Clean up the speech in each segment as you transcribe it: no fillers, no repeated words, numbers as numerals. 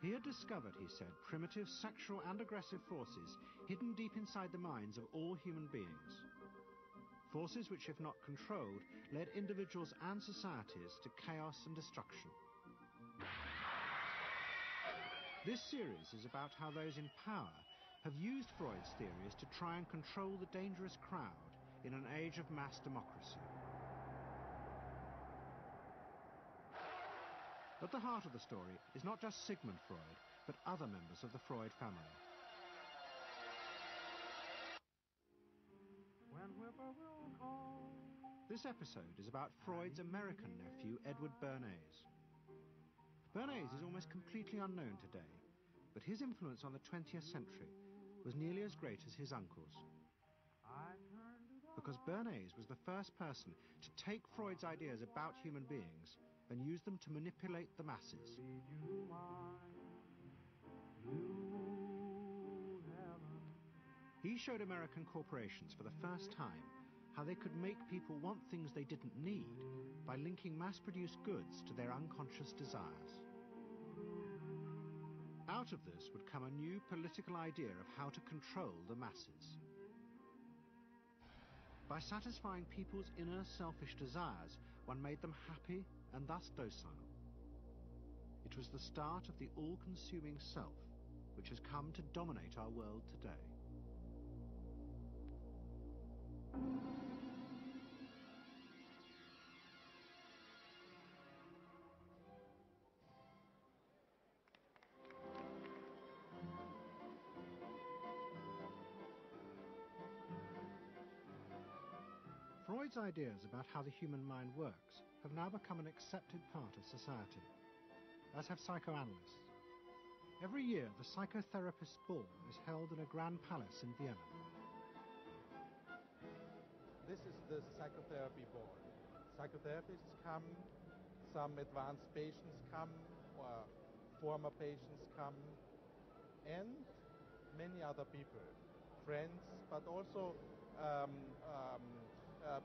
He had discovered, he said, primitive sexual and aggressive forces hidden deep inside the minds of all human beings. Forces which, if not controlled, led individuals and societies to chaos and destruction. This series is about how those in power have used Freud's theories to try and control the dangerous crowd in an age of mass democracy. At the heart of the story is not just Sigmund Freud, but other members of the Freud family. This episode is about Freud's American nephew, Edward Bernays. Bernays is almost completely unknown today, but his influence on the 20th century was nearly as great as his uncle's. Because Bernays was the first person to take Freud's ideas about human beings and use them to manipulate the masses. He showed American corporations for the first time how they could make people want things they didn't need by linking mass-produced goods to their unconscious desires. Out of this would come a new political idea of how to control the masses. By satisfying people's inner selfish desires, one made them happy and thus docile. It was the start of the all-consuming self, which has come to dominate our world today. Freud's ideas about how the human mind works have now become an accepted part of society, as have psychoanalysts. Every year, the Psychotherapist's Ball is held in a grand palace in Vienna. This is the psychotherapy ball. Psychotherapists come, some advanced patients come, or former patients come, and many other people, friends, but also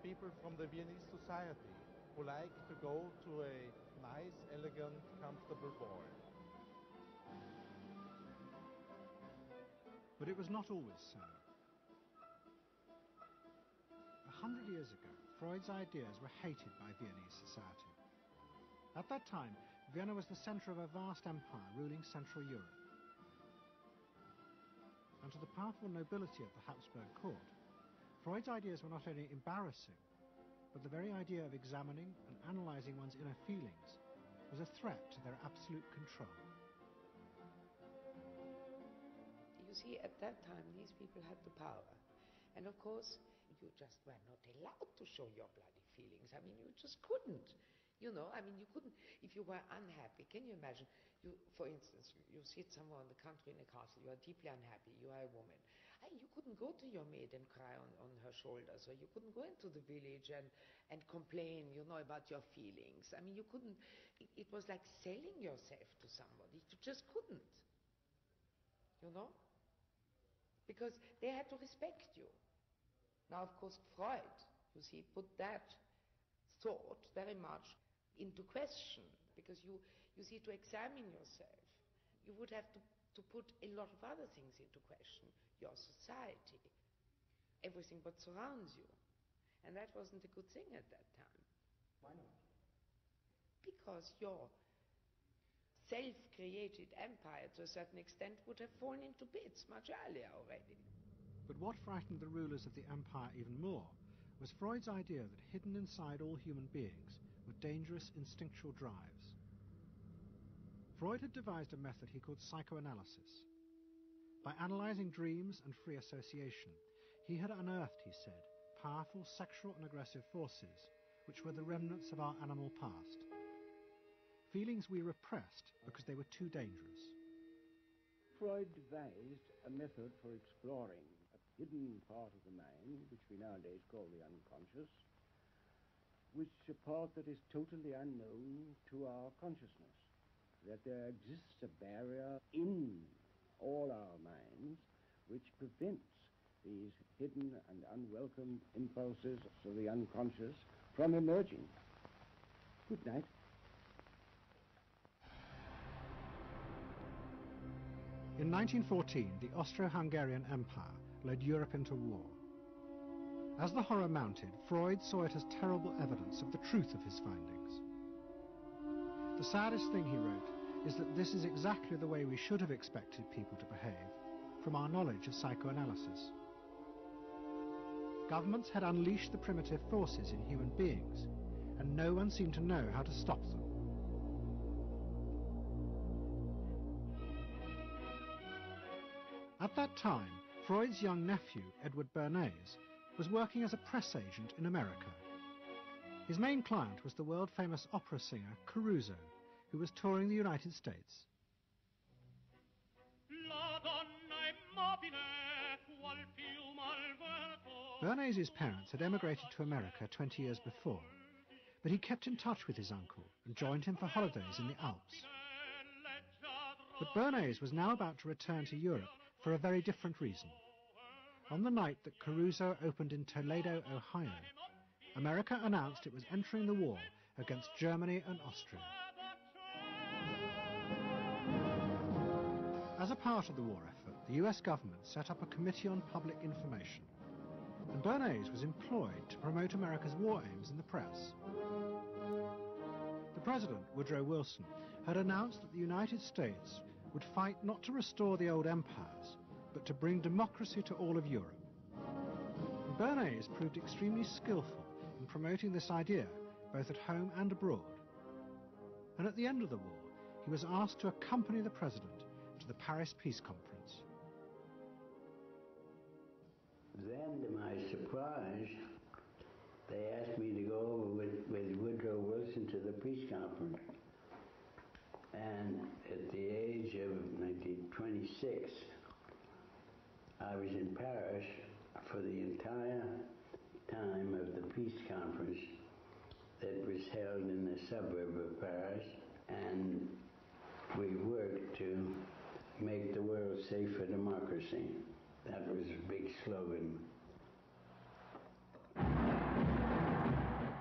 people from the Viennese society who like to go to a nice, elegant, comfortable ball. But it was not always so. 100 years ago, Freud's ideas were hated by Viennese society. At that time, Vienna was the centre of a vast empire ruling Central Europe. And to the powerful nobility of the Habsburg court, Freud's ideas were not only embarrassing, but the very idea of examining and analysing one's inner feelings was a threat to their absolute control. You see, at that time, these people had the power. And of course, you just were not allowed to show your bloody feelings. I mean, you just couldn't. You know, I mean, you couldn't, if you were unhappy. Can you imagine, for instance, you sit somewhere in the country in a castle, you are deeply unhappy, you are a woman. You couldn't go to your maid and cry on her shoulders, or you couldn't go into the village and complain, you know, about your feelings. I mean, you couldn't, it was like selling yourself to somebody. You just couldn't. You know? Because they had to respect you. Now, of course, Freud, you see, put that thought very much into question, because you see, to examine yourself, you would have to put a lot of other things into question. Your society, everything what surrounds you. And that wasn't a good thing at that time. Why not? Because your self-created empire, to a certain extent, would have fallen into bits much earlier already. But what frightened the rulers of the empire even more was Freud's idea that hidden inside all human beings were dangerous instinctual drives. Freud had devised a method he called psychoanalysis. By analysing dreams and free association, he had unearthed, he said, powerful sexual and aggressive forces which were the remnants of our animal past. Feelings we repressed because they were too dangerous. Freud devised a method for exploring a hidden part of the mind, which we nowadays call the unconscious, which a part that is totally unknown to our consciousness, that there exists a barrier in all our minds which prevents these hidden and unwelcome impulses of the unconscious from emerging. Good night. In 1914, the Austro-Hungarian Empire led Europe into war. As the horror mounted, Freud saw it as terrible evidence of the truth of his findings. The saddest thing, he wrote, is that this is exactly the way we should have expected people to behave, from our knowledge of psychoanalysis. Governments had unleashed the primitive forces in human beings, and no one seemed to know how to stop them. At that time, Freud's young nephew, Edward Bernays, was working as a press agent in America. His main client was the world-famous opera singer Caruso, who was touring the United States. Bernays' parents had emigrated to America 20 years before, but he kept in touch with his uncle and joined him for holidays in the Alps. But Bernays was now about to return to Europe for a very different reason. On the night that Caruso opened in Toledo, Ohio, America announced it was entering the war against Germany and Austria. As a part of the war effort, the US government set up a Committee on Public Information, and Bernays was employed to promote America's war aims in the press. The President, Woodrow Wilson, had announced that the United States would fight not to restore the old empires, but to bring democracy to all of Europe. And Bernays proved extremely skillful in promoting this idea, both at home and abroad. And at the end of the war, he was asked to accompany the President to the Paris Peace Conference. Then, to my surprise, they asked me to go over with Woodrow Wilson to the peace conference. And at the age of 26, I was in Paris for the entire time of the peace conference that was held in the suburb of Paris, and we worked to make the world safe for democracy. That was a big slogan.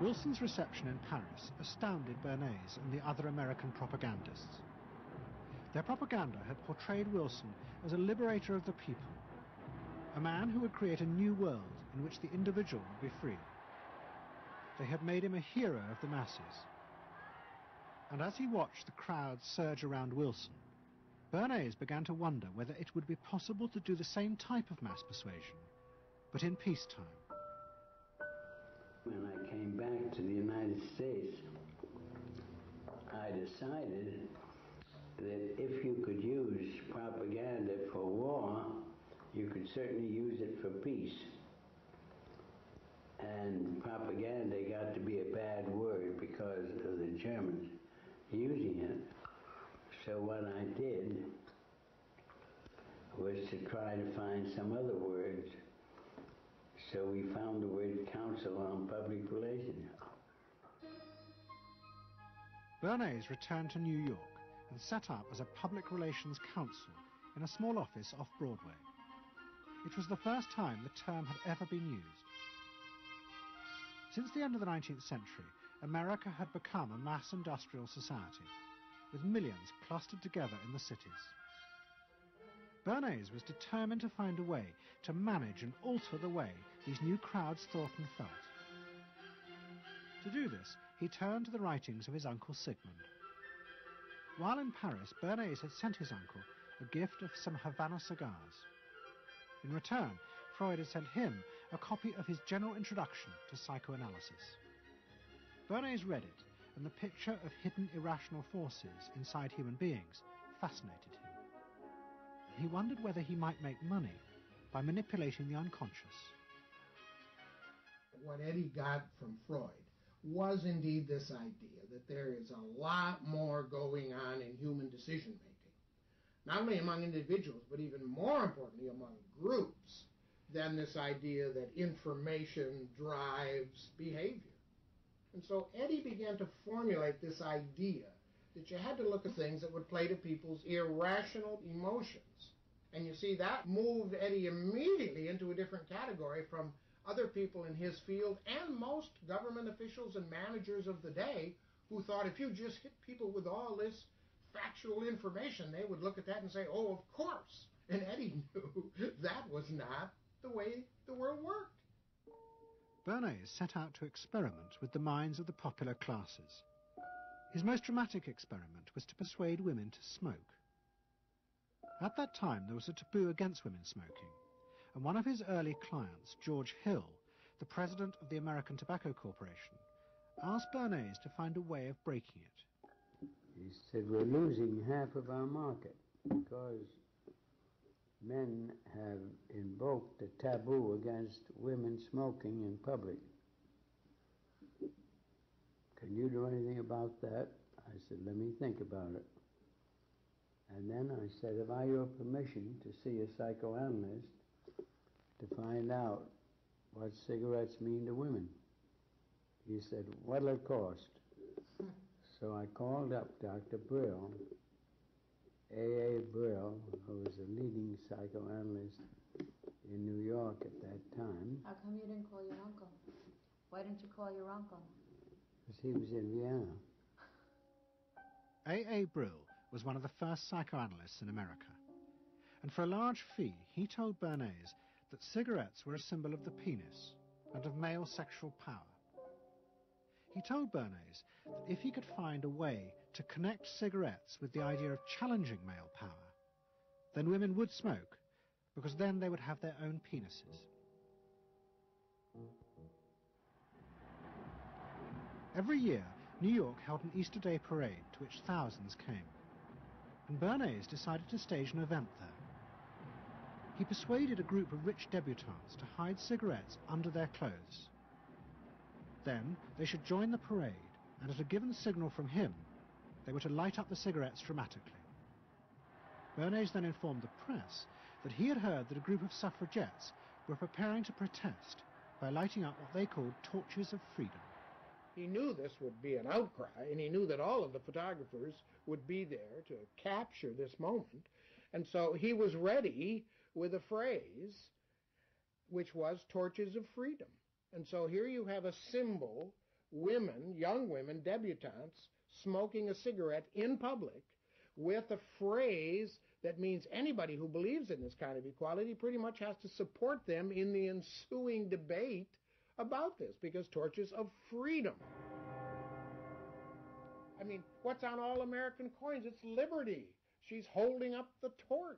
Wilson's reception in Paris astounded Bernays and the other American propagandists. Their propaganda had portrayed Wilson as a liberator of the people, a man who would create a new world in which the individual would be free. They had made him a hero of the masses. And as he watched the crowds surge around Wilson, Bernays began to wonder whether it would be possible to do the same type of mass persuasion, but in peacetime. When I came back to the United States, I decided that if you could use propaganda for war, you could certainly use it for peace. And propaganda got to be a bad word because of the Germans using it. So what I did was to try to find some other words. So we found the word Council on Public Relations. Bernays returned to New York and set up as a public relations counsel in a small office off Broadway. It was the first time the term had ever been used. Since the end of the 19th century, America had become a mass industrial society, with millions clustered together in the cities. Bernays was determined to find a way to manage and alter the way these new crowds thought and felt. To do this, he turned to the writings of his uncle Sigmund. While in Paris, Bernays had sent his uncle a gift of some Havana cigars. In return, Freud had sent him a copy of his General Introduction to Psychoanalysis. Bernays read it, and the picture of hidden irrational forces inside human beings fascinated him. He wondered whether he might make money by manipulating the unconscious. What Eddie got from Freud was indeed this idea that there is a lot more going on in human decision-making, not only among individuals, but even more importantly among groups, than this idea that information drives behavior. And so Eddie began to formulate this idea that you had to look at things that would play to people's irrational emotions. And you see, that moved Eddie immediately into a different category from other people in his field and most government officials and managers of the day who thought if you just hit people with all this factual information, they would look at that and say, oh, of course. And Eddie knew that was not the way the world worked. Bernays set out to experiment with the minds of the popular classes. His most dramatic experiment was to persuade women to smoke. At that time, there was a taboo against women smoking, and one of his early clients, George Hill, the president of the American Tobacco Corporation, asked Bernays to find a way of breaking it. He said, we're losing half of our market because men have invoked a taboo against women smoking in public. Can you do anything about that? I said, let me think about it. And then I said, have I your permission to see a psychoanalyst to find out what cigarettes mean to women? He said, what'll it cost? So I called up Dr. Brill, A.A. Brill, who was a leading psychoanalyst in New York at that time. How come you didn't call your uncle? Why didn't you call your uncle? Because he was in Vienna. A.A. Brill was one of the first psychoanalysts in America. And for a large fee, he told Bernays that cigarettes were a symbol of the penis and of male sexual power. He told Bernays that if he could find a way to connect cigarettes with the idea of challenging male power, then women would smoke, because then they would have their own penises. Every year, New York held an Easter Day parade to which thousands came, and Bernays decided to stage an event there. He persuaded a group of rich debutantes to hide cigarettes under their clothes. Then they should join the parade, and at a given signal from him, they were to light up the cigarettes dramatically. Bernays then informed the press that he had heard that a group of suffragettes were preparing to protest by lighting up what they called torches of freedom. He knew this would be an outcry, and he knew that all of the photographers would be there to capture this moment. And so he was ready with a phrase which was torches of freedom. And so here you have a symbol, women, young women, debutantes, smoking a cigarette in public with a phrase that means anybody who believes in this kind of equality pretty much has to support them in the ensuing debate about this, because torches of freedom. I mean, what's on all American coins? It's liberty. She's holding up the torch.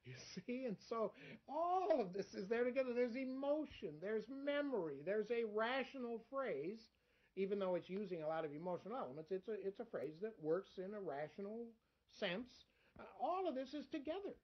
You see? And so all of this is there together. There's emotion, there's memory, there's a rational phrase, even though it's using a lot of emotional elements. It's a phrase that works in a rational sense. All of this is together.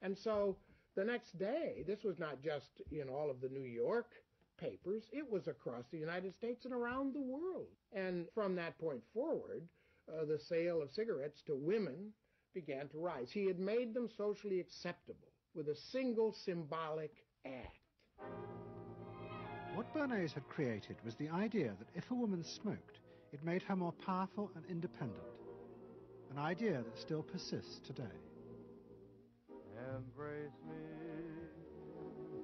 And so the next day, this was not just in all of the New York papers, it was across the United States and around the world. And from that point forward, the sale of cigarettes to women began to rise. He had made them socially acceptable with a single symbolic act. What Bernays had created was the idea that if a woman smoked, it made her more powerful and independent, an idea that still persists today. Embrace me,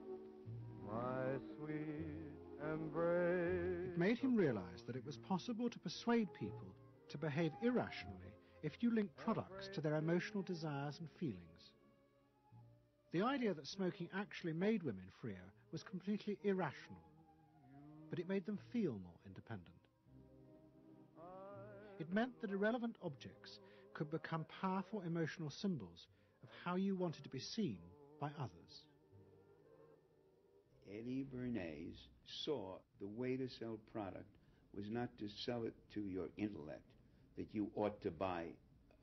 my sweet embrace. It made him realize that it was possible to persuade people to behave irrationally if you link products to their emotional desires and feelings. The idea that smoking actually made women freer was completely irrational, but it made them feel more independent. It meant that irrelevant objects could become powerful emotional symbols of how you wanted to be seen by others. Eddie Bernays saw the way to sell product was not to sell it to your intellect, that you ought to buy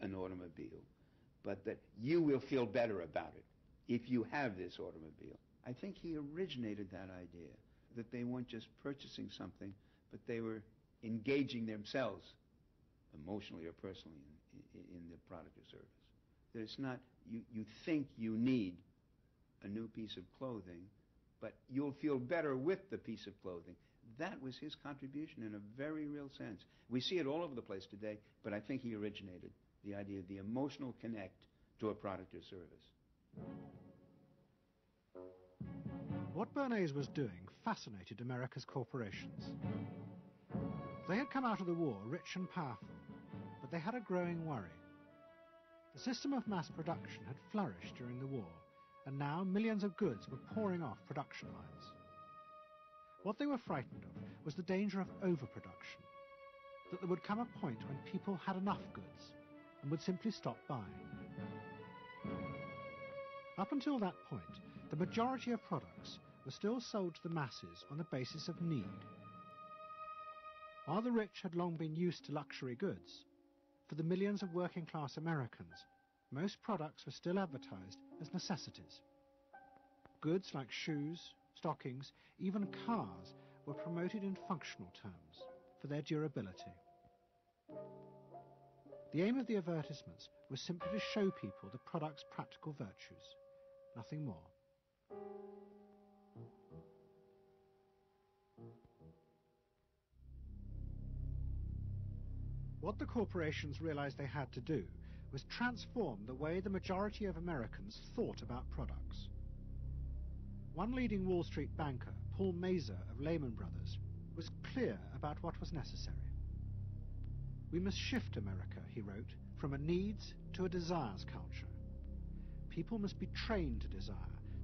an automobile, but that you will feel better about it if you have this automobile. I think he originated that idea, that they weren't just purchasing something, but they were engaging themselves emotionally or personally in the product or service. That it's not, you think you need a new piece of clothing, but you'll feel better with the piece of clothing. That was his contribution in a very real sense. We see it all over the place today, but I think he originated the idea of the emotional connect to a product or service. What Bernays was doing fascinated America's corporations. They had come out of the war rich and powerful, but they had a growing worry. The system of mass production had flourished during the war, and now millions of goods were pouring off production lines. What they were frightened of was the danger of overproduction, that there would come a point when people had enough goods and would simply stop buying. Up until that point, the majority of products were still sold to the masses on the basis of need. While the rich had long been used to luxury goods, for the millions of working-class Americans, most products were still advertised as necessities. Goods like shoes, stockings, even cars were promoted in functional terms for their durability. The aim of the advertisements was simply to show people the product's practical virtues, nothing more. What the corporations realized they had to do was transform the way the majority of Americans thought about products. One leading Wall Street banker, Paul Mazur of Lehman Brothers, was clear about what was necessary. We must shift America, he wrote, from a needs to a desires culture. People must be trained to desire,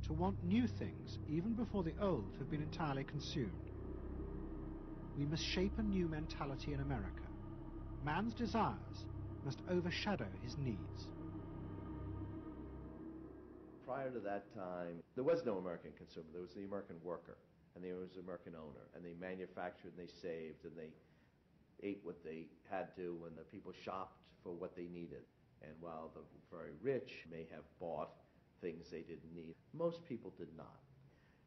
to want new things even before the old have been entirely consumed. We must shape a new mentality in America. Man's desires must overshadow his needs. Prior to that time, there was no American consumer. There was the American worker, and there was the American owner, and they manufactured and they saved and they ate what they had to, and the people shopped for what they needed. And while the very rich may have bought things they didn't need, most people did not.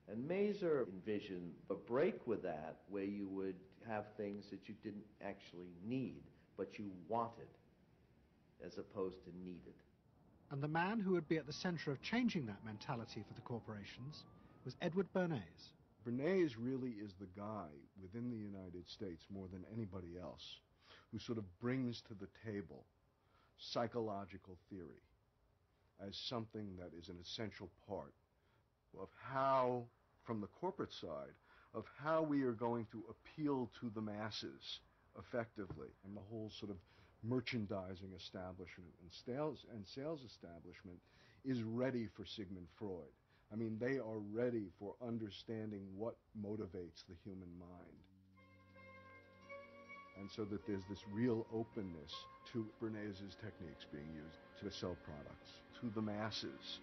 And Mazur envisioned a break with that, where you would have things that you didn't actually need, but you wanted, as opposed to needed. And the man who would be at the center of changing that mentality for the corporations was Edward Bernays. Bernays really is the guy within the United States, more than anybody else, who sort of brings to the table psychological theory as something that is an essential part of how, from the corporate side, of how we are going to appeal to the masses effectively. And the whole sort of merchandising establishment and sales establishment is ready for Sigmund Freud. I mean, they are ready for understanding what motivates the human mind. And so that there's this real openness to Bernays' techniques being used to sell products to the masses.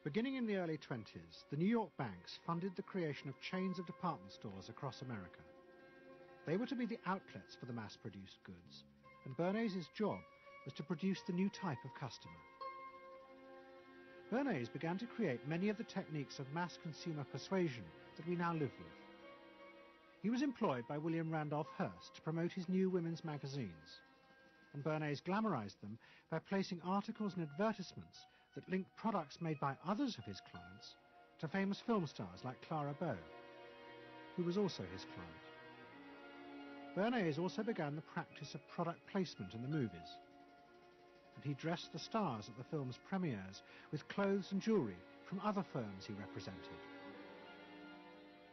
Beginning in the early 20s, the New York banks funded the creation of chains of department stores across America. They were to be the outlets for the mass-produced goods, and Bernays' job was to produce the new type of customer. Bernays began to create many of the techniques of mass consumer persuasion that we now live with. He was employed by William Randolph Hearst to promote his new women's magazines, and Bernays glamorized them by placing articles and advertisements that linked products made by others of his clients to famous film stars like Clara Bow, who was also his client. Bernays also began the practice of product placement in the movies, and he dressed the stars at the film's premieres with clothes and jewelry from other firms he represented.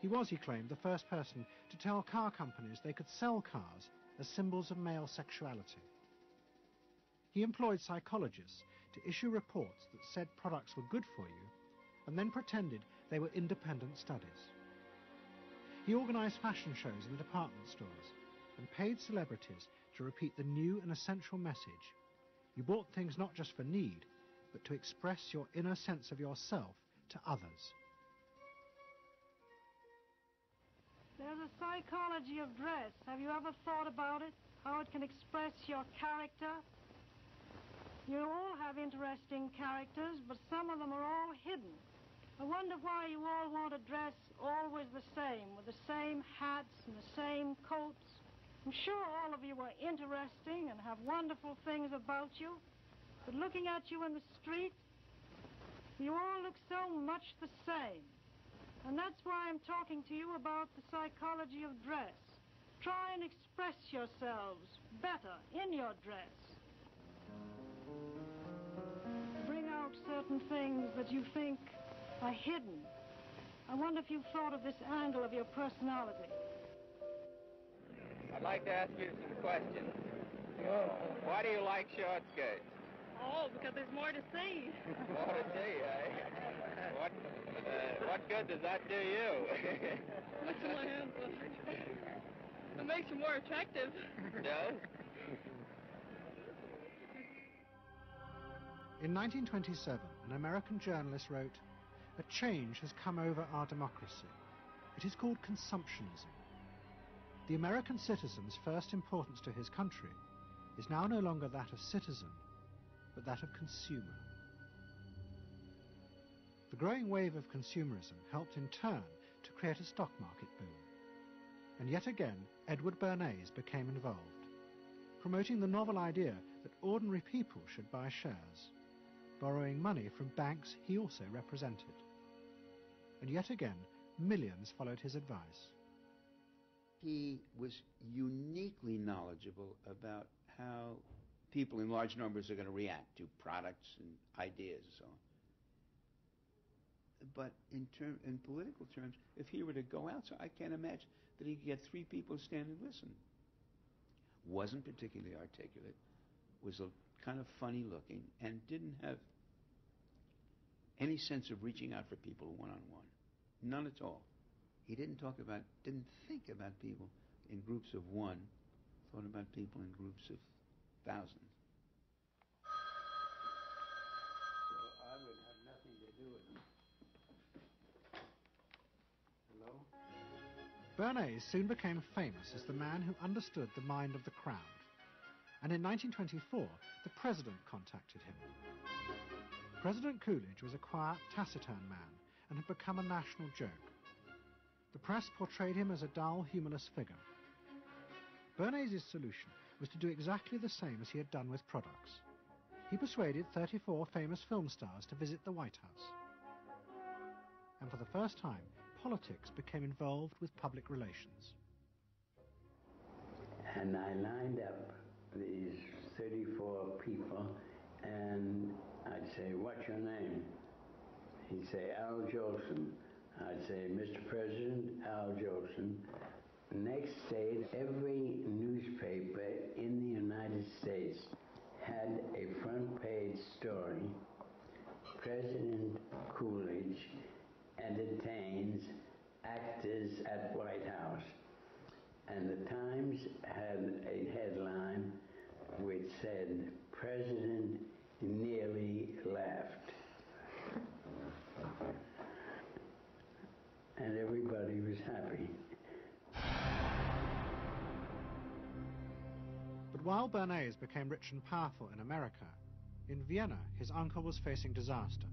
He was, he claimed, the first person to tell car companies they could sell cars as symbols of male sexuality. He employed psychologists to issue reports that said products were good for you, and then pretended they were independent studies. He organized fashion shows in the department stores and paid celebrities to repeat the new and essential message: you bought things not just for need, but to express your inner sense of yourself to others. There's a psychology of dress. Have you ever thought about it? How it can express your character? You all have interesting characters, but some of them are all hidden. I wonder why you all want to dress always the same, with the same hats and the same coats. I'm sure all of you are interesting and have wonderful things about you, but looking at you in the street, you all look so much the same. And that's why I'm talking to you about the psychology of dress. Try and express yourselves better in your dress. Bring out certain things that you think are hidden. I wonder if you've thought of this angle of your personality. I'd like to ask you some questions. Why do you like short skirts? because there's more to see. More to see, eh? What good does that do you? What's in my hands? It makes you more attractive. No? In 1927, an American journalist wrote, "A change has come over our democracy. It is called consumptionism. The American citizen's first importance to his country is now no longer that of citizen, but that of consumer." The growing wave of consumerism helped in turn to create a stock market boom. And yet again, Edward Bernays became involved, promoting the novel idea that ordinary people should buy shares, borrowing money from banks he also represented. And yet again, millions followed his advice. He was uniquely knowledgeable about how people in large numbers are going to react to products and ideas and so on. But in political terms, if he were to go out, so I can't imagine that he could get 3 people to stand and listen. Wasn't particularly articulate, was kind of funny looking, and didn't have any sense of reaching out for people one-on-one. None at all. He didn't think about people in groups of one, thought about people in groups of thousands. So I would have nothing to do with it. Hello? Bernays soon became famous as the man who understood the mind of the crowd. And in 1924, the president contacted him. President Coolidge was a quiet, taciturn man and had become a national joke. The press portrayed him as a dull, humorless figure. Bernays' solution was to do exactly the same as he had done with products. He persuaded 34 famous film stars to visit the White House. And for the first time, politics became involved with public relations. And I lined up these 34 people, and I'd say, "What's your name?" He'd say, "Al Jolson." I'd say, "Mr. President, Al Jolson." Next day, every newspaper in the United States had a front page story. President Coolidge entertains actors at White House. And the Times had a headline which said, "President nearly laughed." And everybody was happy. But while Bernays became rich and powerful in America, in Vienna his uncle was facing disaster.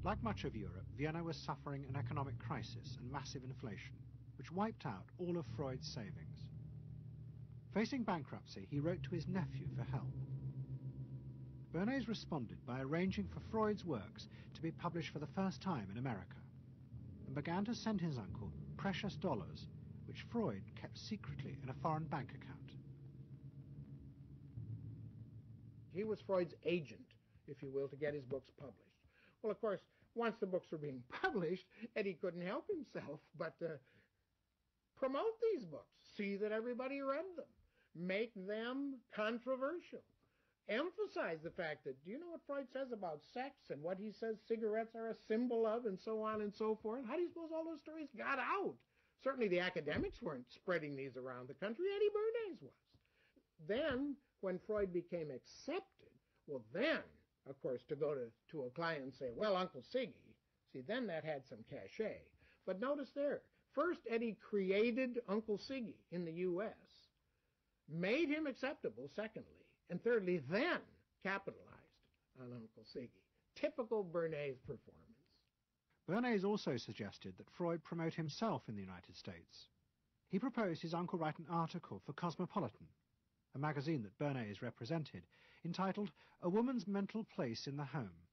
Like much of Europe, Vienna was suffering an economic crisis and massive inflation, which wiped out all of Freud's savings. Facing bankruptcy, he wrote to his nephew for help. Bernays responded by arranging for Freud's works to be published for the first time in America, and began to send his uncle precious dollars, which Freud kept secretly in a foreign bank account. He was Freud's agent, if you will, to get his books published. Well, of course, once the books were being published, Eddie couldn't help himself but promote these books, see that everybody read them, make them controversial, emphasize the fact that, do you know what Freud says about sex and what he says cigarettes are a symbol of and so on and so forth? How do you suppose all those stories got out? Certainly the academics weren't spreading these around the country. Eddie Bernays was. Then, when Freud became accepted, well then, of course, to go to a client and say, "Well, Uncle Siggy," see, then that had some cachet. But notice there, first Eddie created Uncle Siggy in the U.S., made him acceptable, secondly, and thirdly, then capitalized on Uncle Siggy. Typical Bernays performance. Bernays also suggested that Freud promote himself in the United States. He proposed his uncle write an article for Cosmopolitan, a magazine that Bernays represented, entitled "A Woman's Mental Place in the Home."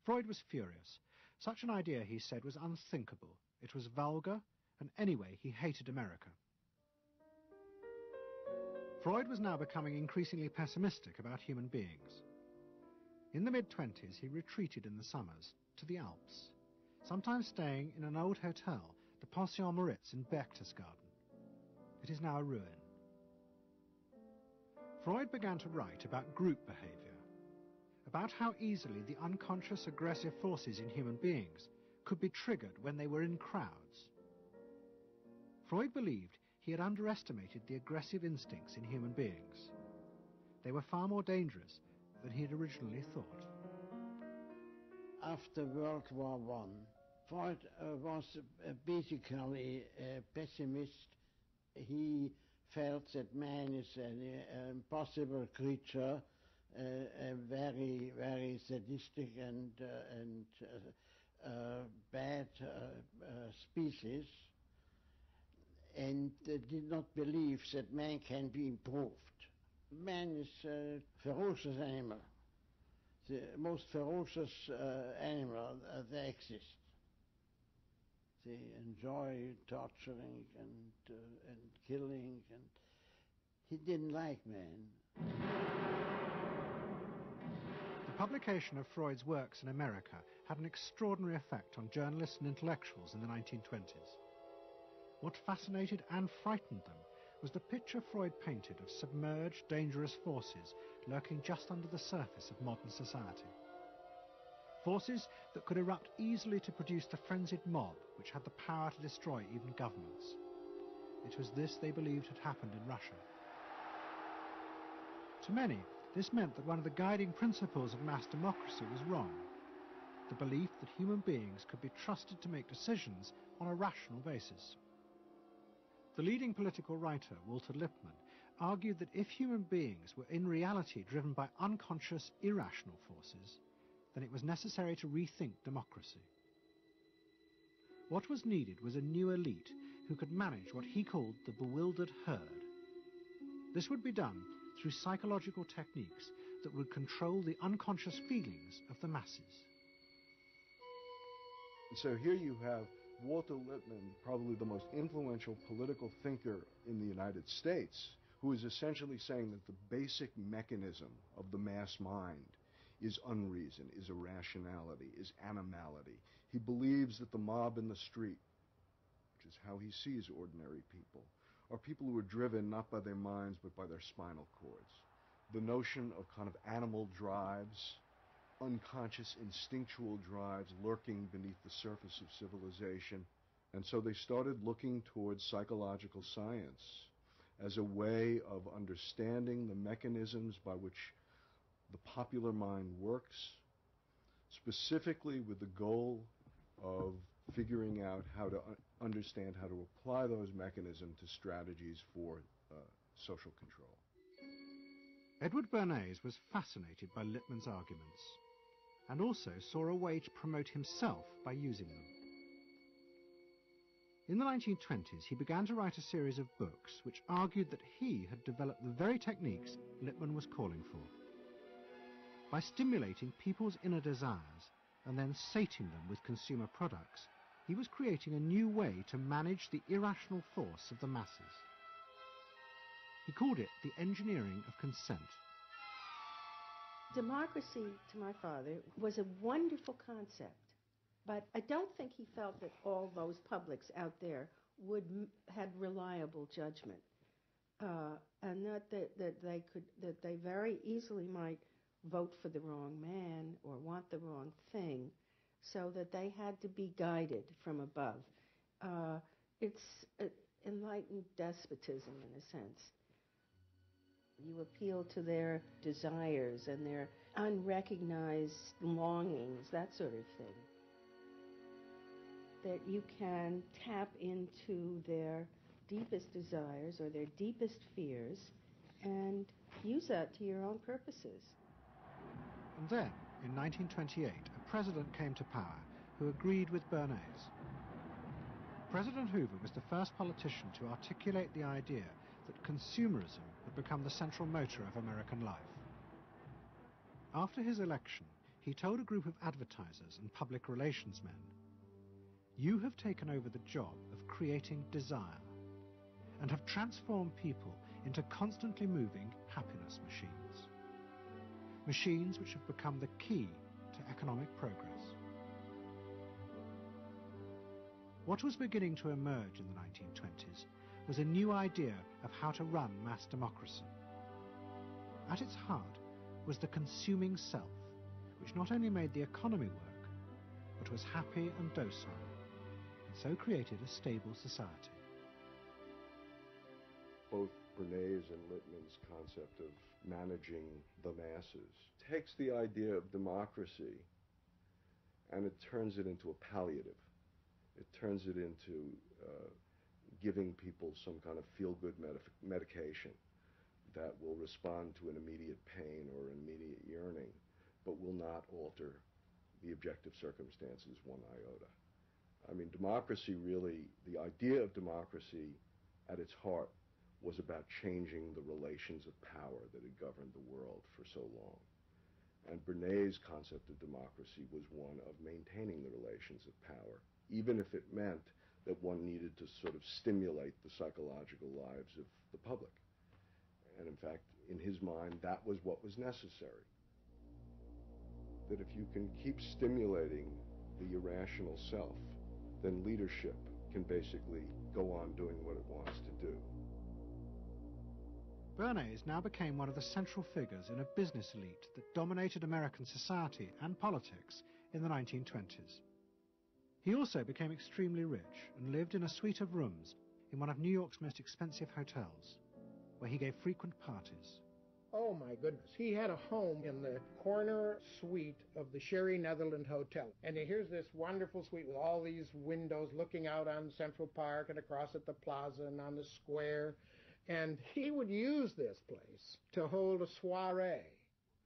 Freud was furious. Such an idea, he said, was unthinkable. It was vulgar, and anyway, he hated America. Freud was now becoming increasingly pessimistic about human beings. In the mid-20s, he retreated in the summers to the Alps, sometimes staying in an old hotel, the Pension Moritz in Berchtesgaden. It is now a ruin. Freud began to write about group behavior, about how easily the unconscious aggressive forces in human beings could be triggered when they were in crowds. Freud believed he had underestimated the aggressive instincts in human beings. They were far more dangerous than he had originally thought. After World War I, Freud was basically a pessimist. He felt that man is an impossible creature, a very, very sadistic and bad species, and did not believe that man can be improved. Man is a ferocious animal, the most ferocious animal that exists. They enjoy torturing and killing, and he didn't like man. The publication of Freud's works in America had an extraordinary effect on journalists and intellectuals in the 1920s. What fascinated and frightened them was the picture Freud painted of submerged, dangerous forces lurking just under the surface of modern society. Forces that could erupt easily to produce the frenzied mob which had the power to destroy even governments. It was this they believed had happened in Russia. To many, this meant that one of the guiding principles of mass democracy was wrong. The belief that human beings could be trusted to make decisions on a rational basis. The leading political writer, Walter Lippmann, argued that if human beings were in reality driven by unconscious, irrational forces, then it was necessary to rethink democracy. What was needed was a new elite who could manage what he called the bewildered herd. This would be done through psychological techniques that would control the unconscious feelings of the masses. And so here you have Walter Lippmann, probably the most influential political thinker in the United States, who is essentially saying that the basic mechanism of the mass mind is unreason, is irrationality, is animality. He believes that the mob in the street, which is how he sees ordinary people, are people who are driven not by their minds but by their spinal cords. The notion of kind of animal drives, unconscious instinctual drives lurking beneath the surface of civilization. And so they started looking towards psychological science as a way of understanding the mechanisms by which the popular mind works, specifically with the goal of figuring out how to understand how to apply those mechanisms to strategies for social control. Edward Bernays was fascinated by Lippmann's arguments and also saw a way to promote himself by using them. In the 1920s, he began to write a series of books which argued that he had developed the very techniques Lippmann was calling for. By stimulating people's inner desires and then sating them with consumer products, he was creating a new way to manage the irrational force of the masses. He called it the engineering of consent. Democracy, to my father, was a wonderful concept, but I don't think he felt that all those publics out there had reliable judgment, and that they very easily might vote for the wrong man or want the wrong thing, so that they had to be guided from above. It's enlightened despotism in a sense. You appeal to their desires and their unrecognized longings, that sort of thing. That you can tap into their deepest desires or their deepest fears and use that to your own purposes. And then, in 1928, a president came to power who agreed with Bernays. President Hoover was the first politician to articulate the idea that consumerism had become the central motor of American life. After his election, he told a group of advertisers and public relations men, "You have taken over the job of creating desire and have transformed people into constantly moving happiness machines. Machines which have become the key to economic progress." What was beginning to emerge in the 1920s was a new idea of how to run mass democracy. At its heart was the consuming self, which not only made the economy work, but was happy and docile, and so created a stable society. Both Bernays and Littman's concept of managing the masses takes the idea of democracy and it turns it into a palliative. It turns it into giving people some kind of feel-good medication that will respond to an immediate pain or an immediate yearning, but will not alter the objective circumstances one iota. I mean, democracy really, the idea of democracy at its heart was about changing the relations of power that had governed the world for so long. And Bernays' concept of democracy was one of maintaining the relations of power, even if it meant that one needed to sort of stimulate the psychological lives of the public. And in fact, in his mind, that was what was necessary. That if you can keep stimulating the irrational self, then leadership can basically go on doing what it wants to do. Bernays now became one of the central figures in a business elite that dominated American society and politics in the 1920s. He also became extremely rich and lived in a suite of rooms in one of New York's most expensive hotels, where he gave frequent parties. Oh my goodness. He had a home in the corner suite of the Sherry Netherland Hotel. And here's this wonderful suite with all these windows looking out on Central Park and across at the plaza and on the square. And he would use this place to hold a soiree.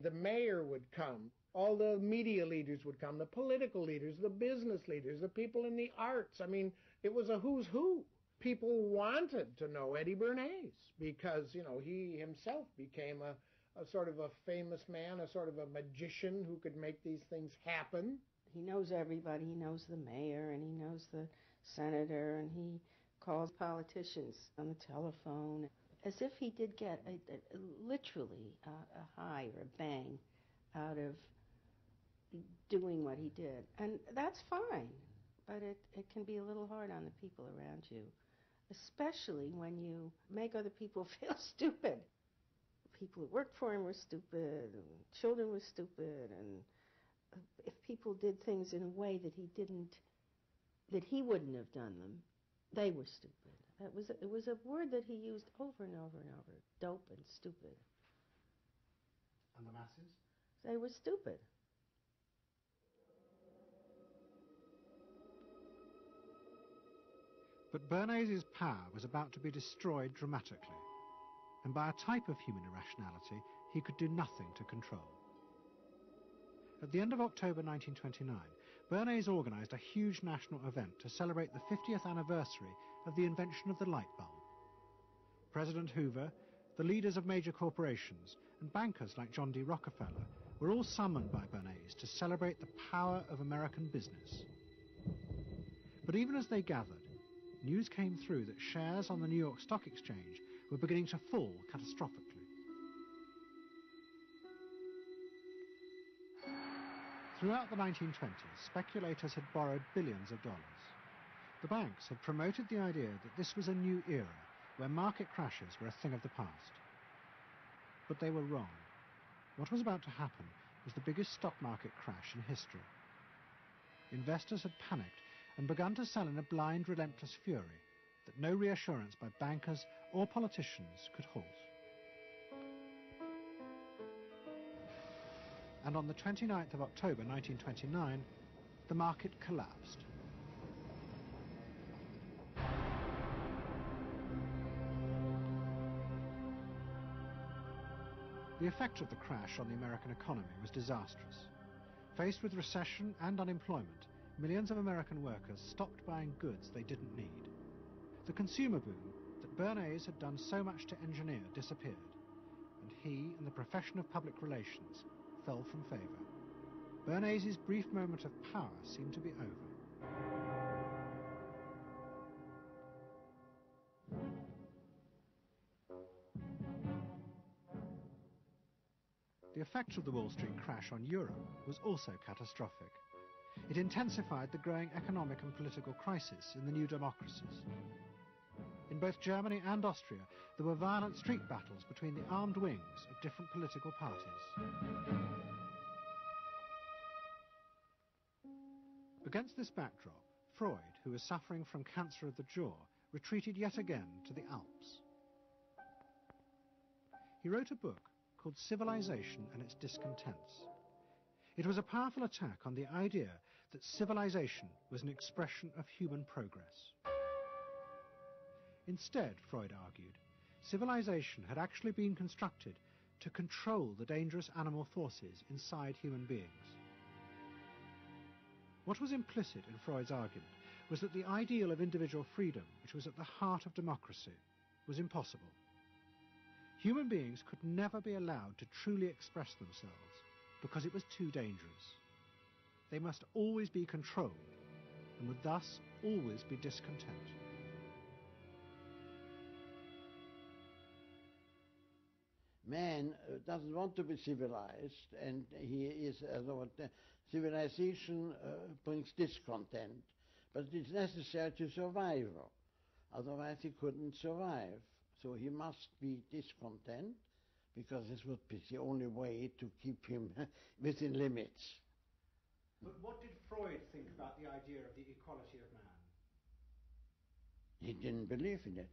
The mayor would come. All the media leaders would come, the political leaders, the business leaders, the people in the arts. I mean, it was a who's who. People wanted to know Eddie Bernays because, you know, he himself became a sort of a famous man, a sort of a magician who could make these things happen. He knows everybody. He knows the mayor and he knows the senator, and he calls politicians on the telephone as if he did get literally a high or a bang out of doing what he did. And that's fine, but it can be a little hard on the people around you, especially when you make other people feel stupid. People who worked for him were stupid, and children were stupid, and if people did things in a way that he wouldn't have done them, they were stupid. It was a word that he used over and over and over, dope and stupid. And the masses? They were stupid. But Bernays' power was about to be destroyed dramatically, and by a type of human irrationality he could do nothing to control. At the end of October 1929, Bernays organized a huge national event to celebrate the 50th anniversary of the invention of the light bulb. President Hoover, the leaders of major corporations, and bankers like John D. Rockefeller were all summoned by Bernays to celebrate the power of American business. But even as they gathered, news came through that shares on the New York Stock Exchange were beginning to fall catastrophically. Throughout the 1920s, speculators had borrowed billions of dollars. The banks had promoted the idea that this was a new era where market crashes were a thing of the past. But they were wrong. What was about to happen was the biggest stock market crash in history. Investors had panicked and begun to sell in a blind, relentless fury that no reassurance by bankers or politicians could halt. And on the 29th of October 1929, the market collapsed. The effect of the crash on the American economy was disastrous. Faced with recession and unemployment, millions of American workers stopped buying goods they didn't need. The consumer boom that Bernays had done so much to engineer disappeared, and he and the profession of public relations fell from favor. Bernays' brief moment of power seemed to be over. The effect of the Wall Street crash on Europe was also catastrophic. It intensified the growing economic and political crisis in the new democracies. In both Germany and Austria, there were violent street battles between the armed wings of different political parties. Against this backdrop, Freud, who was suffering from cancer of the jaw, retreated yet again to the Alps. He wrote a book called Civilization and Its Discontents. It was a powerful attack on the idea that civilization was an expression of human progress. Instead, Freud argued, civilization had actually been constructed to control the dangerous animal forces inside human beings. What was implicit in Freud's argument was that the ideal of individual freedom, which was at the heart of democracy, was impossible. Human beings could never be allowed to truly express themselves because it was too dangerous. They must always be controlled and would thus always be discontent. Man doesn't want to be civilized, and he is, civilization brings discontent, but it's necessary to survive. Otherwise he couldn't survive. So he must be discontent, because this would be the only way to keep him within limits. But what did Freud think about the idea of the equality of man? He didn't believe in it.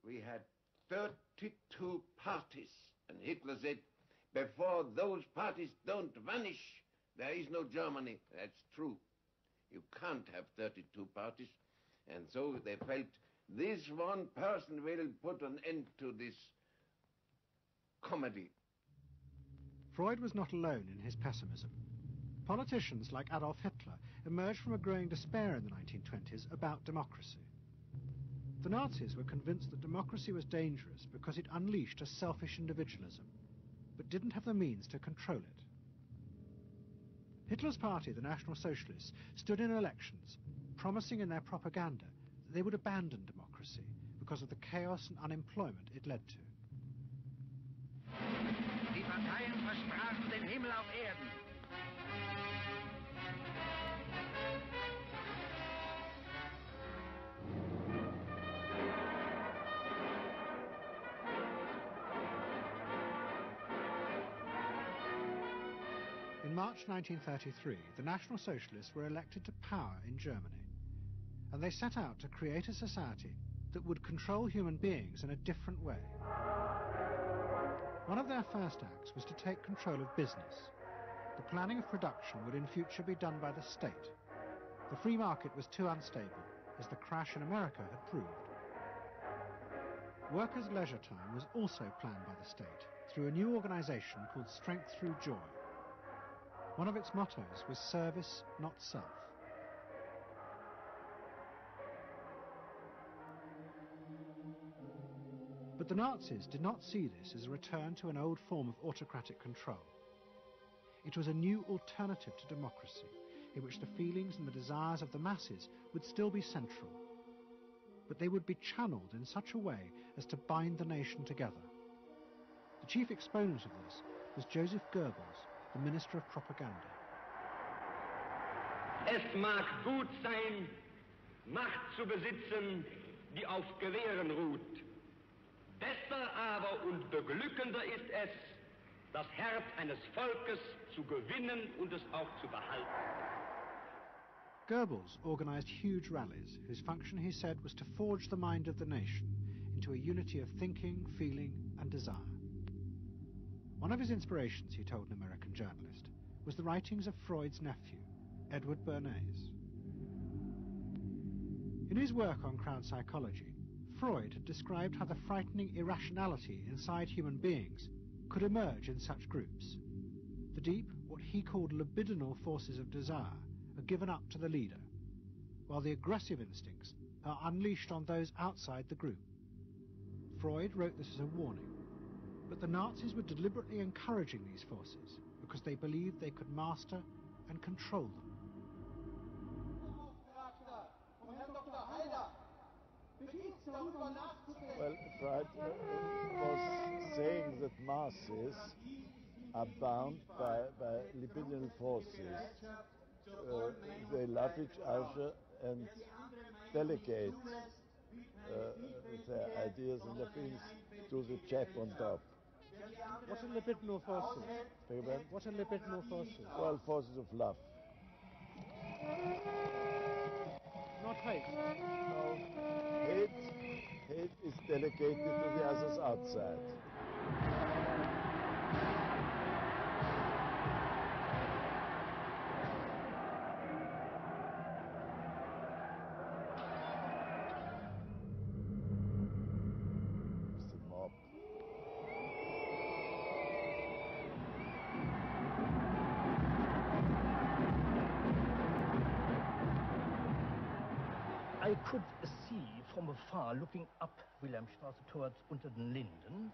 We had 32 parties, and Hitler said, before those parties don't vanish, there is no Germany. That's true. You can't have 32 parties. And so they felt, this one person will put an end to this comedy. Freud was not alone in his pessimism. Politicians like Adolf Hitler emerged from a growing despair in the 1920s about democracy. The Nazis were convinced that democracy was dangerous because it unleashed a selfish individualism, but didn't have the means to control it. Hitler's party, the National Socialists, stood in elections, promising in their propaganda that they would abandon democracy because of the chaos and unemployment it led to. Die Parteien versprachen den Himmel auf Erden. In March 1933, the National Socialists were elected to power in Germany, and they set out to create a society that would control human beings in a different way. One of their first acts was to take control of business. The planning of production would in future be done by the state. The free market was too unstable, as the crash in America had proved. Workers' leisure time was also planned by the state through a new organization called Strength Through Joy. One of its mottos was service, not self. But the Nazis did not see this as a return to an old form of autocratic control. It was a new alternative to democracy, in which the feelings and the desires of the masses would still be central, but they would be channeled in such a way as to bind the nation together. The chief exponent of this was Joseph Goebbels, the Minister of Propaganda. Es mag gut sein, Macht zu besitzen, die auf Gewehren ruht. Besser aber und beglückender ist es, das Herz eines Volkes zu gewinnen und es auch zu behalten. Goebbels organized huge rallies, whose function, he said, was to forge the mind of the nation into a unity of thinking, feeling, and desire. One of his inspirations, he told an American journalist, was the writings of Freud's nephew, Edward Bernays. In his work on crowd psychology, Freud had described how the frightening irrationality inside human beings could emerge in such groups. The deep, what he called libidinal forces of desire, are given up to the leader, while the aggressive instincts are unleashed on those outside the group. Freud wrote this as a warning, but the Nazis were deliberately encouraging these forces because they believed they could master and control them. Well, Freud was saying that masses are bound by libidinal forces. They love each other and delegate their ideas and their feelings to the chap on top. What are libidinal forces? What are libidinal forces? Well, forces of love. Not hate. No. Hate is delegated to the others outside. It's the mob. I could see from afar, looking up Wilhelmstraße towards Unter den Linden,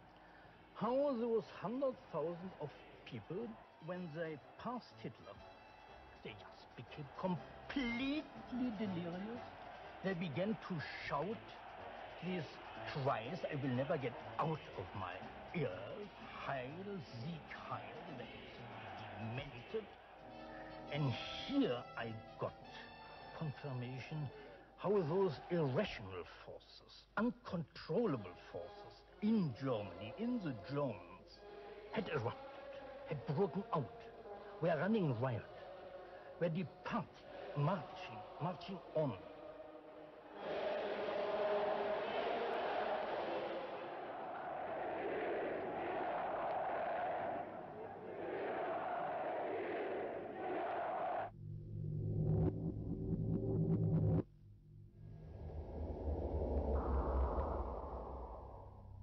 how those 100,000 of people, when they passed Hitler, they just became completely delirious. They began to shout these cries I will never get out of my ears. Heil, Sieg, Heil. They demented. And here I got confirmation how those irrational forces, uncontrollable forces in Germany, in the Germans, had erupted, had broken out, were running riot, were departing, marching on.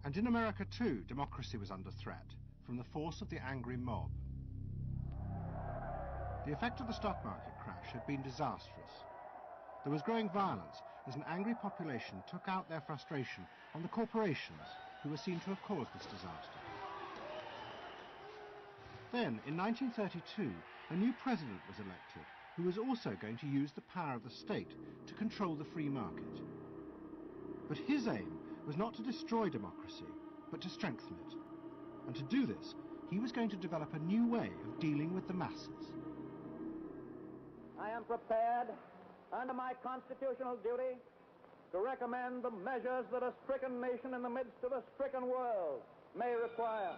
And in America too, democracy was under threat from the force of the angry mob. The effect of the stock market crash had been disastrous. There was growing violence as an angry population took out their frustration on the corporations who were seen to have caused this disaster. Then, in 1932, a new president was elected who was also going to use the power of the state to control the free market. But his aim was not to destroy democracy, but to strengthen it. And to do this, he was going to develop a new way of dealing with the masses. I am prepared, under my constitutional duty, to recommend the measures that a stricken nation in the midst of a stricken world may require.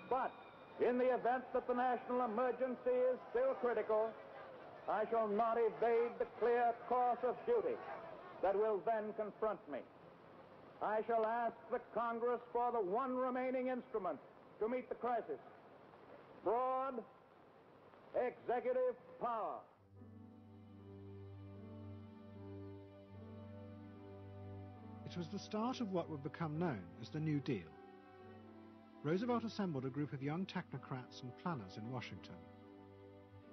But in the event that the national emergency is still critical, I shall not evade the clear course of duty that will then confront me. I shall ask the Congress for the one remaining instrument to meet the crisis: broad executive power. It was the start of what would become known as the New Deal. Roosevelt assembled a group of young technocrats and planners in Washington.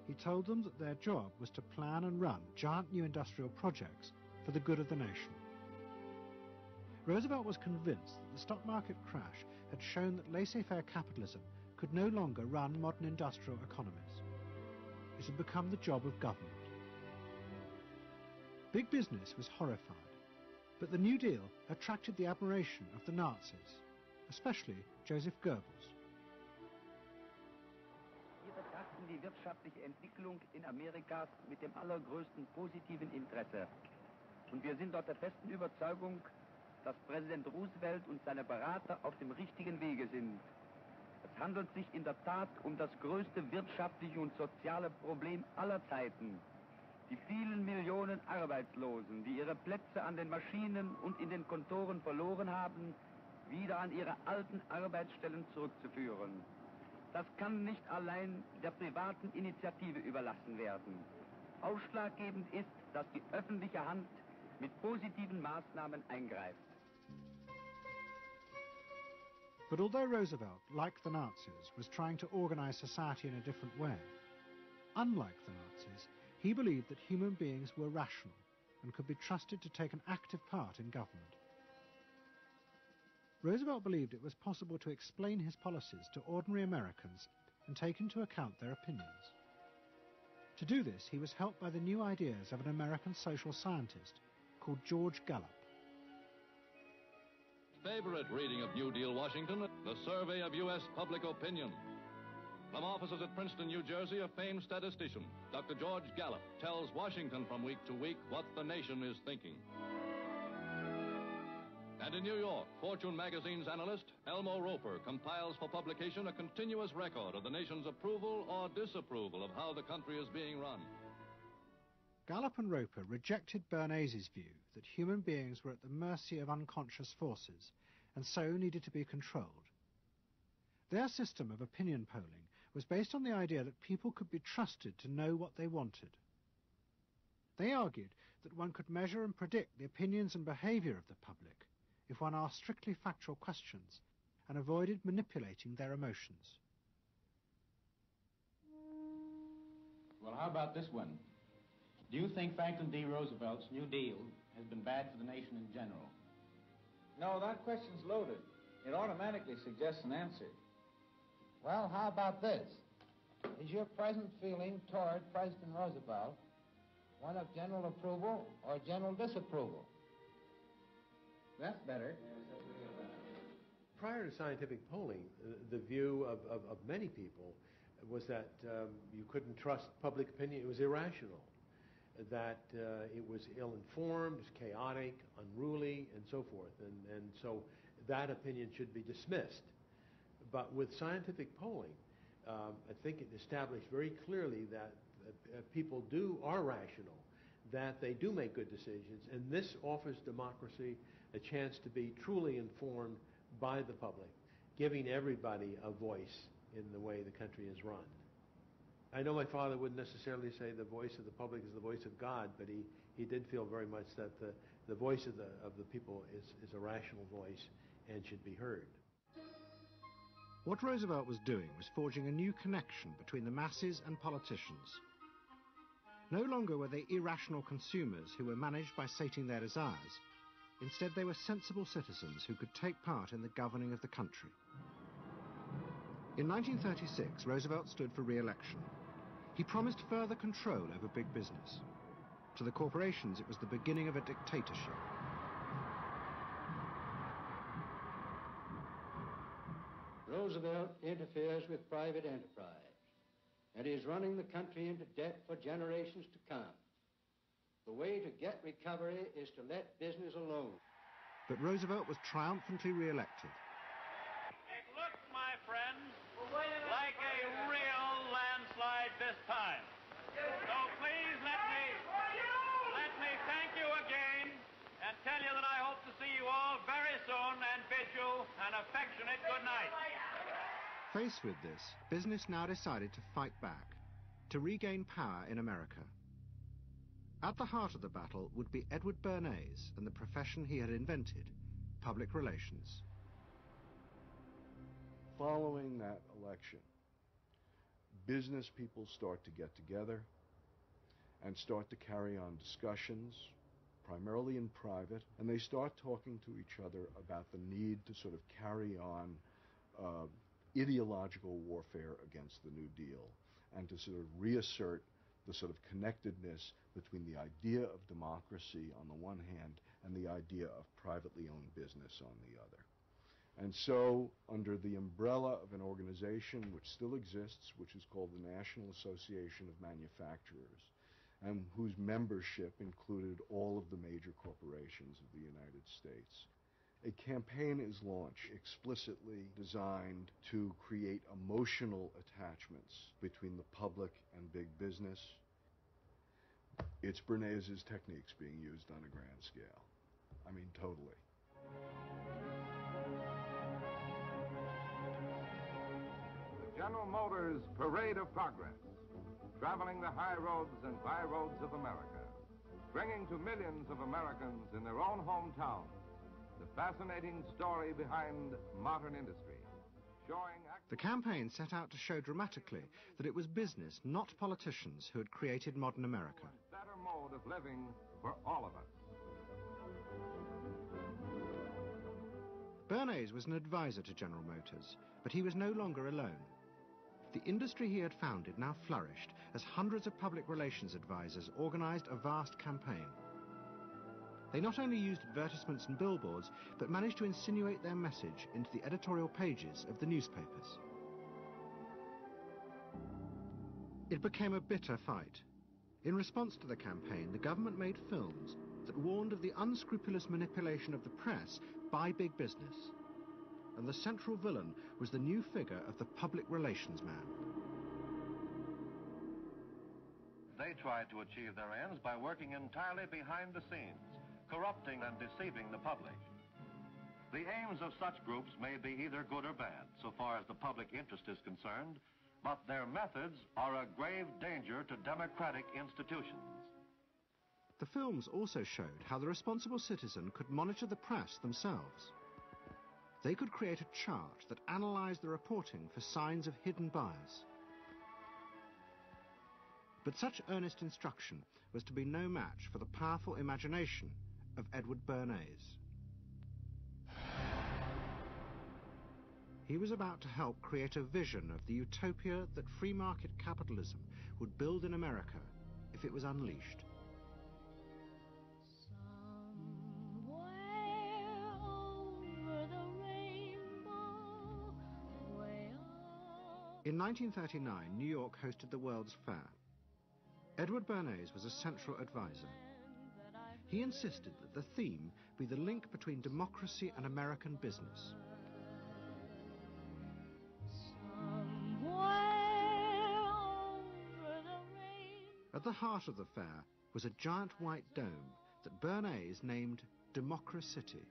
He told them that their job was to plan and run giant new industrial projects for the good of the nation. Roosevelt was convinced that the stock market crash had shown that laissez-faire capitalism could no longer run modern industrial economies. It had become the job of government. Big business was horrified, but the New Deal attracted the admiration of the Nazis, especially Joseph Goebbels. Wir betrachten die wirtschaftliche Entwicklung in Amerika mit dem allergrößten positiven Interesse. Und wir sind dort der festen Überzeugung, dass Präsident Roosevelt und seine Berater auf dem richtigen Wege sind. Es handelt sich in der Tat um das größte wirtschaftliche und soziale Problem aller Zeiten. Die vielen Millionen Arbeitslosen, die ihre Plätze an den Maschinen und in den Kontoren verloren haben, wieder an ihre alten Arbeitsstellen zurückzuführen. Das kann nicht allein der privaten Initiative überlassen werden. Ausschlaggebend ist, dass die öffentliche Hand mit positiven Maßnahmen eingreift. But although Roosevelt, like the Nazis, was trying to organize society in a different way, unlike the Nazis, he believed that human beings were rational and could be trusted to take an active part in government. Roosevelt believed it was possible to explain his policies to ordinary Americans and take into account their opinions. To do this, he was helped by the new ideas of an American social scientist called George Gallup. Favorite reading of New Deal Washington, the survey of U.S. public opinion. From offices at Princeton, New Jersey, a famed statistician, Dr. George Gallup, tells Washington from week to week what the nation is thinking. And in New York, Fortune magazine's analyst, Elmo Roper, compiles for publication a continuous record of the nation's approval or disapproval of how the country is being run. Gallup and Roper rejected Bernays' view that human beings were at the mercy of unconscious forces and so needed to be controlled. Their system of opinion polling was based on the idea that people could be trusted to know what they wanted. They argued that one could measure and predict the opinions and behaviour of the public if one asked strictly factual questions and avoided manipulating their emotions. Well, how about this one? Do you think Franklin D. Roosevelt's New Deal has been bad for the nation in general? No, that question's loaded. It automatically suggests an answer. Well, how about this? Is your present feeling toward President Roosevelt one of general approval or general disapproval? That's better. Prior to scientific polling, the view of many people was that you couldn't trust public opinion. It was irrational, that it was ill-informed, chaotic, unruly, and so forth. And so that opinion should be dismissed. But with scientific polling, I think it established very clearly that people are rational, that they do make good decisions, and this offers democracy a chance to be truly informed by the public, giving everybody a voice in the way the country is run. I know my father wouldn't necessarily say the voice of the public is the voice of God, but he did feel very much that the voice of the people is a rational voice and should be heard. What Roosevelt was doing was forging a new connection between the masses and politicians. No longer were they irrational consumers who were managed by sating their desires. Instead, they were sensible citizens who could take part in the governing of the country. In 1936, Roosevelt stood for re-election. He promised further control over big business. To the corporations, it was the beginning of a dictatorship. Roosevelt interferes with private enterprise, and is running the country into debt for generations to come. The way to get recovery is to let business alone. But Roosevelt was triumphantly re-elected. It looks, my friends, like a real landslide this time. So please let me thank you again and tell you that I hope to see you all very soon and bid you an affectionate good night. Faced with this, business now decided to fight back, to regain power in America. At the heart of the battle would be Edward Bernays and the profession he had invented, public relations. Following that election, business people start to get together and start to carry on discussions, primarily in private, and they start talking to each other about the need to sort of carry on ideological warfare against the New Deal and to sort of reassert the sort of connectedness between the idea of democracy on the one hand and the idea of privately owned business on the other. And so, under the umbrella of an organization which still exists, which is called the National Association of Manufacturers, and whose membership included all of the major corporations of the United States, a campaign is launched explicitly designed to create emotional attachments between the public and big business. It's Bernays' techniques being used on a grand scale. I mean, totally. The General Motors Parade of Progress, traveling the high roads and byroads of America, bringing to millions of Americans in their own hometown the fascinating story behind modern industry, showing... The campaign set out to show dramatically that it was business, not politicians, who had created modern America. A better mode of living for all of us. Bernays was an advisor to General Motors, but he was no longer alone. The industry he had founded now flourished as hundreds of public relations advisors organized a vast campaign. They not only used advertisements and billboards, but managed to insinuate their message into the editorial pages of the newspapers. It became a bitter fight. In response to the campaign, the government made films that warned of the unscrupulous manipulation of the press by big business. And the central villain was the new figure of the public relations man. they tried to achieve their ends by working entirely behind the scenes, corrupting and deceiving the public. The aims of such groups may be either good or bad, so far as the public interest is concerned, but their methods are a grave danger to democratic institutions. The films also showed how the responsible citizen could monitor the press themselves. They could create a chart that analysed the reporting for signs of hidden bias. But such earnest instruction was to be no match for the powerful imagination of Edward Bernays. He was about to help create a vision of the utopia that free market capitalism would build in America if it was unleashed. In 1939, New York hosted the World's Fair. Edward Bernays was a central advisor. He insisted that the theme be the link between democracy and American business. At the heart of the fair was a giant white dome that Bernays named Democracity.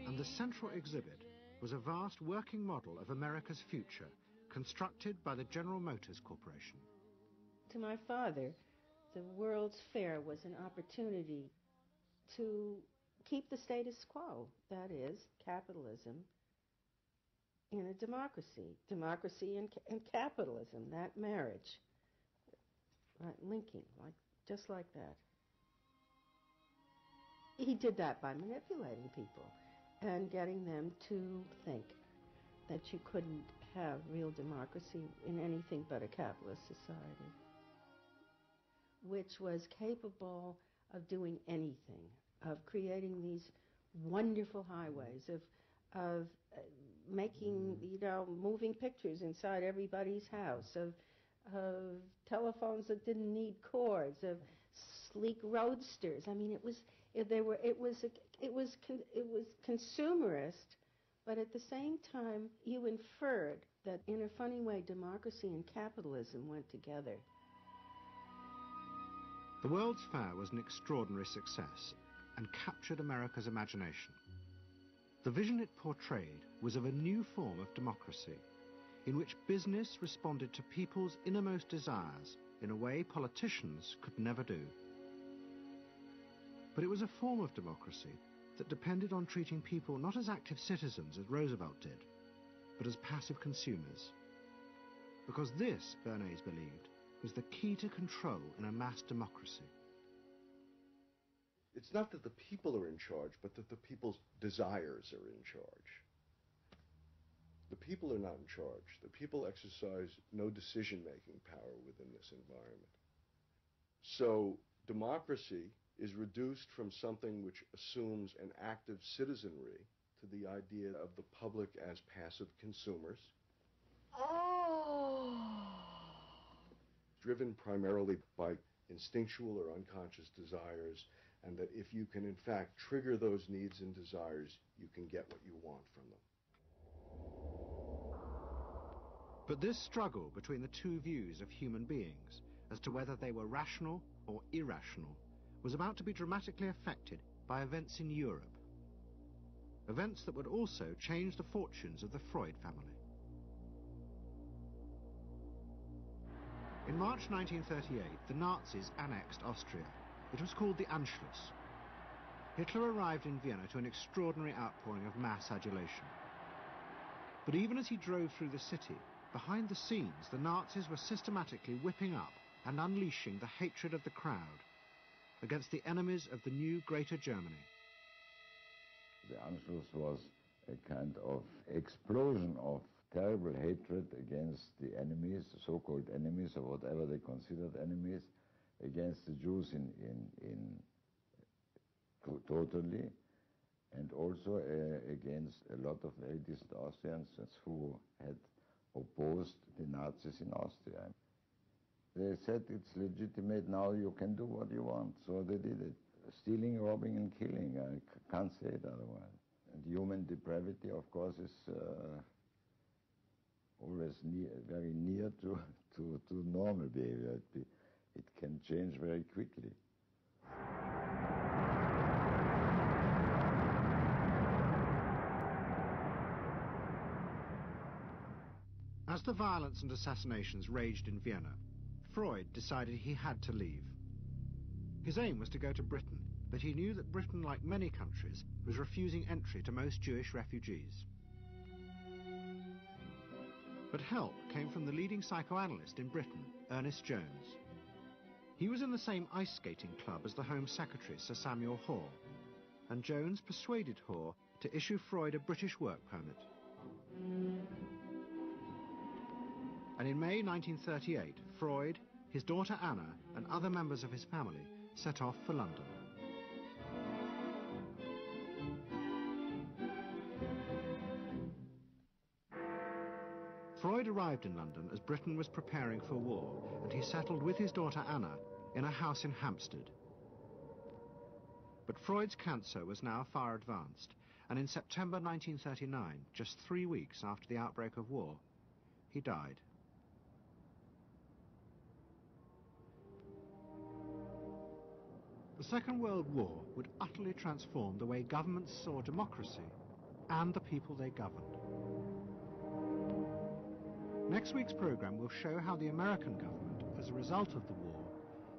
And the central exhibit was a vast working model of America's future, constructed by the General Motors Corporation. To my father, the World's Fair was an opportunity to keep the status quo, that is, capitalism, in a democracy. Democracy and capitalism, that marriage, right, linking, just like that. He did that by manipulating people and getting them to think that you couldn't have real democracy in anything but a capitalist society, which was capable of doing anything, of creating these wonderful highways, of making, moving pictures inside everybody's house, of telephones that didn't need cords, of sleek roadsters. I mean, it was consumerist, but at the same time, you inferred that in a funny way, democracy and capitalism went together. The World's Fair was an extraordinary success and captured America's imagination. The vision it portrayed was of a new form of democracy, in which business responded to people's innermost desires in a way politicians could never do. But it was a form of democracy that depended on treating people not as active citizens as Roosevelt did, but as passive consumers. Because this, Bernays believed, was the key to control in a mass democracy. It's not that the people are in charge, but that the people's desires are in charge. The people are not in charge. The people exercise no decision-making power within this environment. So democracy is reduced from something which assumes an active citizenry to the idea of the public as passive consumers. Driven primarily by instinctual or unconscious desires, and that if you can in fact trigger those needs and desires, you can get what you want from them. But this struggle between the two views of human beings as to whether they were rational or irrational was about to be dramatically affected by events in Europe. Events that would also change the fortunes of the Freud family. In March 1938, the Nazis annexed Austria. It was called the Anschluss. Hitler arrived in Vienna to an extraordinary outpouring of mass adulation. But even as he drove through the city, behind the scenes, the Nazis were systematically whipping up and unleashing the hatred of the crowd against the enemies of the new Greater Germany. The Anschluss was a kind of explosion of terrible hatred against the enemies, the so-called enemies, or whatever they considered enemies, against the Jews totally, and also against a lot of very decent Austrians who had opposed the Nazis in Austria. They said it's legitimate, now you can do what you want, so they did it. Stealing, robbing, and killing, I can't say it otherwise. And human depravity, of course, is... always very near to normal behavior. It can change very quickly. As the violence and assassinations raged in Vienna, Freud decided he had to leave. His aim was to go to Britain, but he knew that Britain, like many countries, was refusing entry to most Jewish refugees. But help came from the leading psychoanalyst in Britain, Ernest Jones. He was in the same ice skating club as the Home Secretary, Sir Samuel Hoare, and Jones persuaded Hoare to issue Freud a British work permit. And in May 1938, Freud, his daughter Anna, and other members of his family set off for London. Freud arrived in London as Britain was preparing for war, and he settled with his daughter Anna in a house in Hampstead. But Freud's cancer was now far advanced, and in September 1939, just 3 weeks after the outbreak of war, he died. The Second World War would utterly transform the way governments saw democracy and the people they governed. Next week's programme will show how the American government, as a result of the war,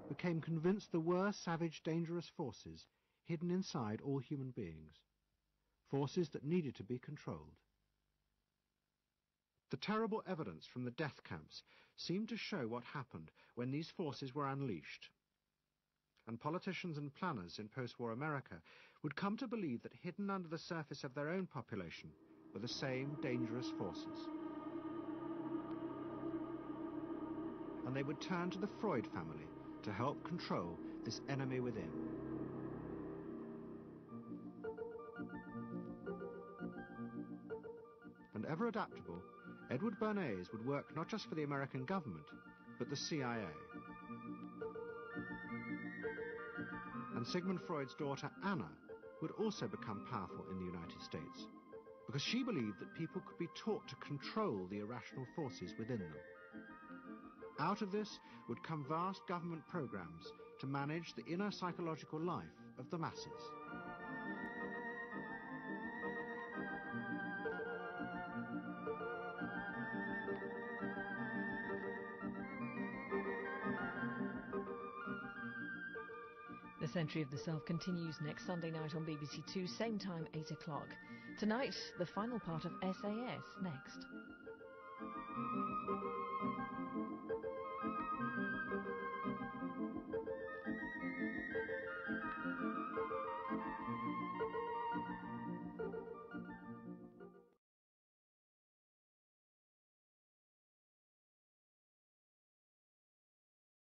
became convinced there were savage, dangerous forces hidden inside all human beings, forces that needed to be controlled. The terrible evidence from the death camps seemed to show what happened when these forces were unleashed, and politicians and planners in post-war America would come to believe that hidden under the surface of their own population were the same dangerous forces. And they would turn to the Freud family to help control this enemy within. And ever adaptable, Edward Bernays would work not just for the American government, but the CIA. And Sigmund Freud's daughter Anna would also become powerful in the United States, because she believed that people could be taught to control the irrational forces within them. Out of this would come vast government programs to manage the inner psychological life of the masses. The Century of the Self continues next Sunday night on BBC Two, same time, 8 o'clock. Tonight, the final part of SAS, next.